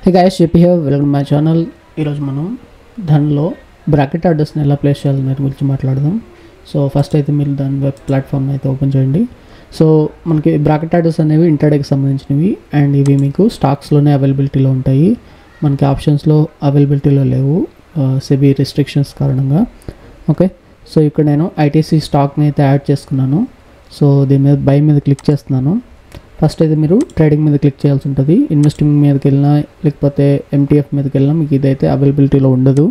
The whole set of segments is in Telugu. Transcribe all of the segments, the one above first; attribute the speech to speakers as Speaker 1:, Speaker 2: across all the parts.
Speaker 1: హే గైస్, చెప్పి హియర్, వెల్కమ్ మై ఛానల్. ఈరోజు మనం దానిలో బ్రాకెట్ ఆర్డర్స్ని ఎలా ప్లేస్ చేయాలి దాని గురించి మాట్లాడదాం. సో ఫస్ట్ అయితే మీరు దాని వెబ్ ప్లాట్ఫామ్ని అయితే ఓపెన్ చేయండి. సో మనకి బ్రాకెట్ ఆర్డర్స్ అనేవి ఇంటర్డేకి సంబంధించినవి అండ్ ఇవి మీకు స్టాక్స్లోనే అవైలబిలిటీలో ఉంటాయి. మనకి ఆప్షన్స్లో అవైలబిలిటీలో లేవు సెబీ రిస్ట్రిక్షన్స్ కారణంగా. ఓకే, సో ఇక్కడ నేను ఐటీసీ స్టాక్ని అయితే యాడ్ చేసుకున్నాను. సో దీని మీద బై మీద క్లిక్ చేస్తున్నాను. ఫస్ట్ అయితే మీరు ట్రేడింగ్ మీద క్లిక్ చేయాల్సి ఉంటుంది. ఇన్వెస్టింగ్ మీదకి వెళ్ళినా లేకపోతే ఎంటీఎఫ్ మీదకి వెళ్ళినా మీకు ఇదైతే అవైలబిలిటీలో ఉండదు.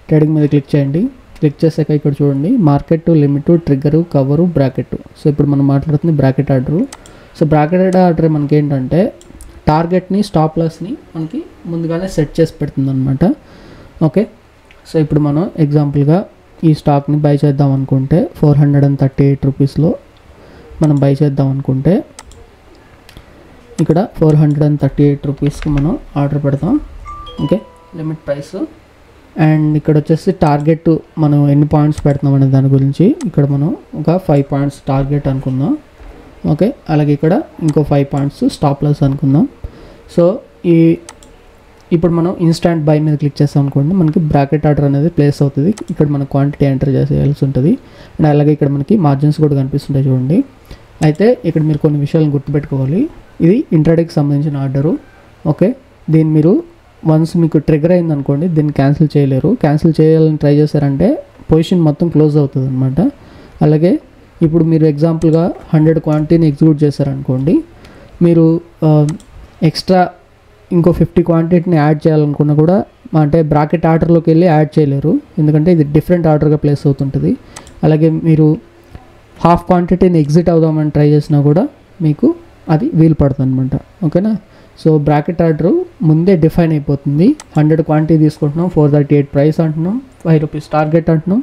Speaker 1: ట్రేడింగ్ మీద క్లిక్ చేయండి. క్లిక్ చేసాక ఇక్కడ చూడండి market, limit, trigger, cover, bracket. So ఇప్పుడు మనం మాట్లాడుతుంది bracket order. So bracket order మనకి ఏంటంటే టార్గెట్ని, స్టాప్ లాస్ని మనకి ముందుగానే సెట్ చేసి పెడుతుంది అనమాట. ఓకే, సో ఇప్పుడు మనం ఎగ్జాంపుల్గా ఈ స్టాక్ని బై చేద్దాం అనుకుంటే 438 రూపీస్లో మనం బై చేద్దాం అనుకుంటే ఇక్కడ 438 రూపీస్కి మనం ఆర్డర్ పెడతాం. Okay, limit price. అండ్ ఇక్కడ వచ్చేసి టార్గెట్ మనం ఎన్ని పాయింట్స్ పెడతాం అనే దాని గురించి ఇక్కడ మనం ఒక 5 పాయింట్స్ టార్గెట్ అనుకుందాం. ఓకే, అలాగే ఇక్కడ ఇంకో 5 పాయింట్స్ స్టాప్ లాస్ అనుకుందాం. సో ఇప్పుడు మనం ఇన్స్టాంట్ బై మీద క్లిక్ చేస్తాం అనుకోండి, మనకి బ్రాకెట్ ఆర్డర్ అనేది ప్లేస్ అవుతుంది. ఇక్కడ మన క్వాంటిటీ ఎంటర్ చేసేయాల్సి ఉంటుంది. అండ్ అలాగే ఇక్కడ మనకి మార్జిన్స్ కూడా కనిపిస్తుంటాయి చూడండి. అయితే ఇక్కడ మీరు కొన్ని విషయాలను గుర్తుపెట్టుకోవాలి. ఇది ఇంట్రాడేకి సంబంధించిన ఆర్డరు. ఓకే, దీన్ని మీరు వన్స్ మీకు ట్రిగర్ అయింది అనుకోండి, దీన్ని క్యాన్సిల్ చేయలేరు. క్యాన్సిల్ చేయాలని ట్రై చేశారంటే పొజిషన్ మొత్తం క్లోజ్ అవుతుంది అనమాట. అలాగే ఇప్పుడు మీరు ఎగ్జాంపుల్గా 100 క్వాంటిటీని ఎగ్జిక్యూట్ చేశారనుకోండి, మీరు ఎక్స్ట్రా ఇంకో 50 క్వాంటిటీని యాడ్ చేయాలనుకున్నా కూడా అంటే బ్రాకెట్ ఆర్డర్లోకి వెళ్ళి యాడ్ చేయలేరు, ఎందుకంటే ఇది డిఫరెంట్ ఆర్డర్గా ప్లేస్ అవుతుంటుంది. అలాగే మీరు హాఫ్ క్వాంటిటీని ఎగ్జిట్ అవుదామని ట్రై చేసినా కూడా మీకు అది వీలు పడుతుంది అనమాట. ఓకేనా, సో బ్రాకెట్ ఆర్డర్ ముందే డిఫైన్ అయిపోతుంది. 100 క్వాంటిటీ తీసుకుంటున్నాం, 438 ప్రైస్ అంటున్నాం, 5 రూపీస్ టార్గెట్ అంటున్నాం,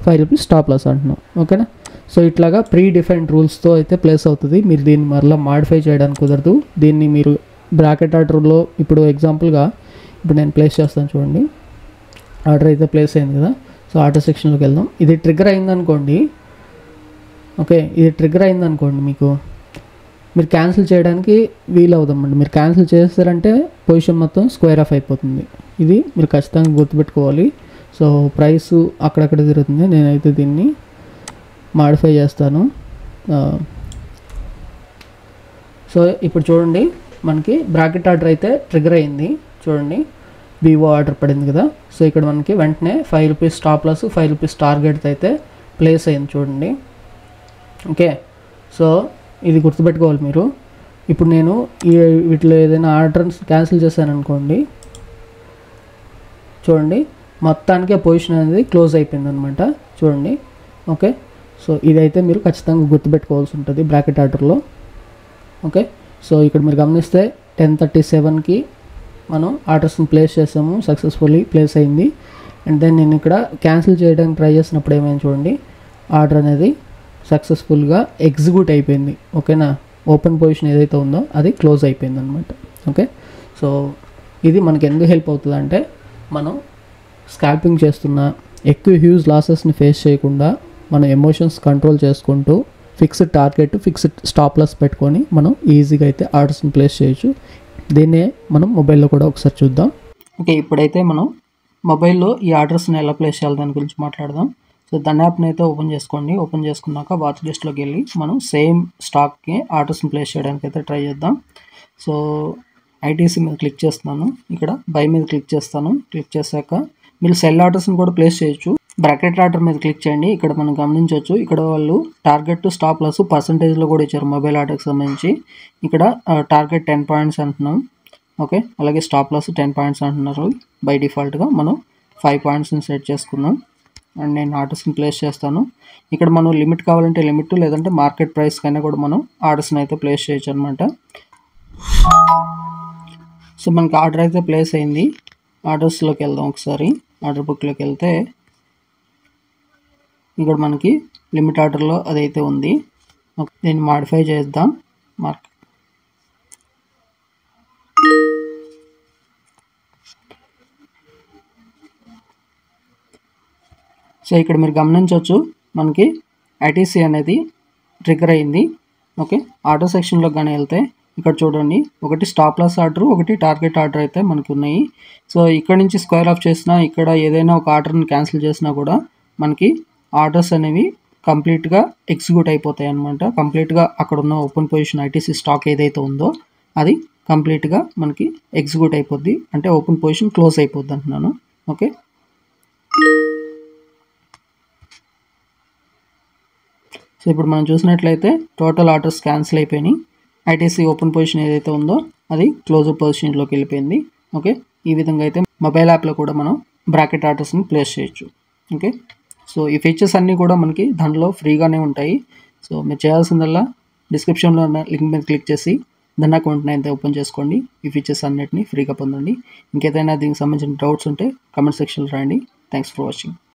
Speaker 1: 5 రూపీస్ స్టాప్ లాస్ అంటున్నాం. ఓకేనా, సో ఇట్లాగా ప్రీ డిఫైన్డ్ రూల్స్తో అయితే ప్లేస్ అవుతుంది. మీరు దీన్ని మరలా మాడిఫై చేయడానికి కుదరదు. దీన్ని మీరు బ్రాకెట్ ఆర్డర్లో ఇప్పుడు ఎగ్జాంపుల్గా ఇప్పుడు నేను ప్లేస్ చేస్తాను చూడండి. ఆర్డర్ అయితే ప్లేస్ అయింది కదా. సో ఆర్డర్ సెక్షన్లోకి వెళ్దాం. ఇది ట్రిగ్గర్ అయిందనుకోండి. ఓకే, ఇది ట్రిగ్గర్ అయిందనుకోండి, మీరు క్యాన్సిల్ చేయడానికి వీలు అవుదామండి. మీరు క్యాన్సిల్ చేస్తారంటే పొజిషన్ మొత్తం స్క్వేర్ ఆఫ్ అయిపోతుంది. ఇది మీరు ఖచ్చితంగా గుర్తుపెట్టుకోవాలి. సో ప్రైస్ అక్కడక్కడ తిరుగుతుంది. నేనైతే దీన్ని మాడిఫై చేస్తాను. సో ఇప్పుడు చూడండి మనకి బ్రాకెట్ ఆర్డర్ అయితే ట్రిగ్గర్ అయింది. చూడండి వివో ఆర్డర్ పడింది కదా. సో ఇక్కడ మనకి వెంటనే 5 rupees stop loss, 5 rupees target అయితే ప్లేస్ అయింది చూడండి. ఓకే, సో ఇది గుర్తుపెట్టుకోవాలి మీరు. ఇప్పుడు నేను వీటిలో ఏదైనా ఆర్డర్ క్యాన్సిల్ చేశాను అనుకోండి, చూడండి మొత్తానికి ఆ పొజిషన్ అనేది క్లోజ్ అయిపోయింది అనమాట. చూడండి. ఓకే, సో ఇదైతే మీరు ఖచ్చితంగా గుర్తుపెట్టుకోవాల్సి ఉంటుంది బ్రాకెట్ ఆర్డర్లో. ఓకే, సో ఇక్కడ మీరు గమనిస్తే 10:37కి మనం ఆర్డర్స్ని ప్లేస్ చేసాము, సక్సెస్ఫుల్లీ ప్లేస్ అయింది. అండ్ దెన్ నేను ఇక్కడ క్యాన్సిల్ చేయడానికి ట్రై చేసినప్పుడు ఏమైంది చూడండి, ఆర్డర్ అనేది సక్సెస్ఫుల్గా ఎగ్జిక్యూట్ అయిపోయింది. ఓకేనా, ఓపెన్ పొజిషన్ ఏదైతే ఉందో అది క్లోజ్ అయిపోయింది అనమాట. ఓకే, సో ఇది మనకి ఎందుకు హెల్ప్ అవుతుంది అంటే మనం స్కాల్పింగ్ చేస్తున్న ఎక్కువ హ్యూజ్ లాసెస్ని ఫేస్ చేయకుండా మన ఎమోషన్స్ కంట్రోల్ చేసుకుంటూ fixed target, fixed stop loss పెట్టుకొని మనం ఈజీగా అయితే ఆర్డర్స్ని ప్లేస్ చేయొచ్చు. దీన్నే మనం మొబైల్లో కూడా ఒకసారి చూద్దాం. ఓకే, ఇప్పుడైతే మనం మొబైల్లో ఈ ఆర్డర్స్ని ఎలా ప్లేస్ చేయాలి దాని గురించి మాట్లాడదాం. సో దాని యాప్ని అయితే ఓపెన్ చేసుకోండి. ఓపెన్ చేసుకున్నాక వాచ్ లిస్ట్లోకి వెళ్ళి మనం సేమ్ స్టాక్కి ఆర్డర్స్ని ప్లేస్ చేయడానికి అయితే ట్రై చేద్దాం. సో ఐటీసీ మీద క్లిక్ చేస్తున్నాను. ఇక్కడ బై మీద క్లిక్ చేస్తాను. క్లిక్ చేశాక మీరు సెల్ ఆర్డర్స్ని కూడా ప్లేస్ చేయొచ్చు. బ్రాకెట్ ఆర్డర్ మీద క్లిక్ చేయండి. ఇక్కడ మనం గమనించవచ్చు, ఇక్కడ వాళ్ళు టార్గెట్, స్టాప్ లాస్ పర్సంటేజ్లో కూడా ఇచ్చారు మొబైల్ ఆర్డర్కి సంబంధించి. ఇక్కడ టార్గెట్ 10 పాయింట్స్ అంటున్నాం. ఓకే, అలాగే స్టాప్ లాస్ 10 పాయింట్స్ అంటున్నారు. బై డిఫాల్ట్గా మనం 5 పాయింట్స్ని సెట్ చేసుకున్నాం. అండ్ నేను ఆర్డర్స్ని ప్లేస్ చేస్తాను. ఇక్కడ మనం లిమిట్ కావాలంటే లిమిట్, లేదంటే మార్కెట్ ప్రైస్ కైనా కూడా మనం ఆర్డర్స్ని అయితే ప్లేస్ చేయొచ్చు అనమాట. సో మనకి ఆర్డర్ అయితే ప్లేస్ అయింది. ఆర్డర్స్లోకి వెళ్దాం ఒకసారి. ఆర్డర్ బుక్లోకి వెళ్తే ఇక్కడ మనకి లిమిట్ ఆర్డర్లో అదైతే ఉంది. దీన్ని మాడిఫై చేద్దాం. సో ఇక్కడ మీరు గమనించవచ్చు మనకి ఐటీసీ అనేది ట్రిగ్గర్ అయింది. ఓకే, ఆర్డర్ సెక్షన్లోకి కానీ వెళ్తే ఇక్కడ చూడండి, ఒకటి స్టాప్ లాస్ ఆర్డర్, ఒకటి టార్గెట్ ఆర్డర్ అయితే మనకు ఉన్నాయి. సో ఇక్కడ నుంచి స్క్వేర్ ఆఫ్ చేసినా, ఇక్కడ ఏదైనా ఒక ఆర్డర్ని క్యాన్సిల్ చేసినా కూడా మనకి ఆర్డర్స్ అనేవి కంప్లీట్గా ఎగ్జిక్యూట్ అయిపోతాయి అనమాట. కంప్లీట్గా అక్కడ ఉన్న ఓపెన్ పొజిషన్ ఐటీసీ స్టాక్ ఏదైతే ఉందో అది కంప్లీట్గా మనకి ఎగ్జిక్యూట్ అయిపోద్ది, అంటే ఓపెన్ పొజిషన్ క్లోజ్ అయిపోద్ది అంటున్నాను. ఓకే, సో ఇప్పుడు మనం చూసినట్లయితే టోటల్ ఆర్డర్స్ క్యాన్సిల్ అయిపోయినాయి. ఐటీసీ ఓపెన్ పొజిషన్ ఏదైతే ఉందో అది క్లోజ్డ్ పొజిషన్లోకి వెళ్ళిపోయింది. ఓకే, ఈ విధంగా అయితే మొబైల్ యాప్లో కూడా మనం బ్రాకెట్ ఆర్డర్స్ని ప్లేస్ చేయొచ్చు. ఓకే, సో ఈ ఫీచర్స్ అన్నీ కూడా మనకి దాంట్లో ఫ్రీగానే ఉంటాయి. సో మీరు చేయాల్సిందల్లా డిస్క్రిప్షన్లో ఉన్న లింక్ మీద క్లిక్ చేసి దాని అకౌంట్ని అయితే ఓపెన్ చేసుకోండి. ఈ ఫీచర్స్ అన్నిటిని ఫ్రీగా పొందండి. ఇంకేదైనా దీనికి సంబంధించిన డౌట్స్ ఉంటే కామెంట్ సెక్షన్లో రాయండి. Thanks for watching.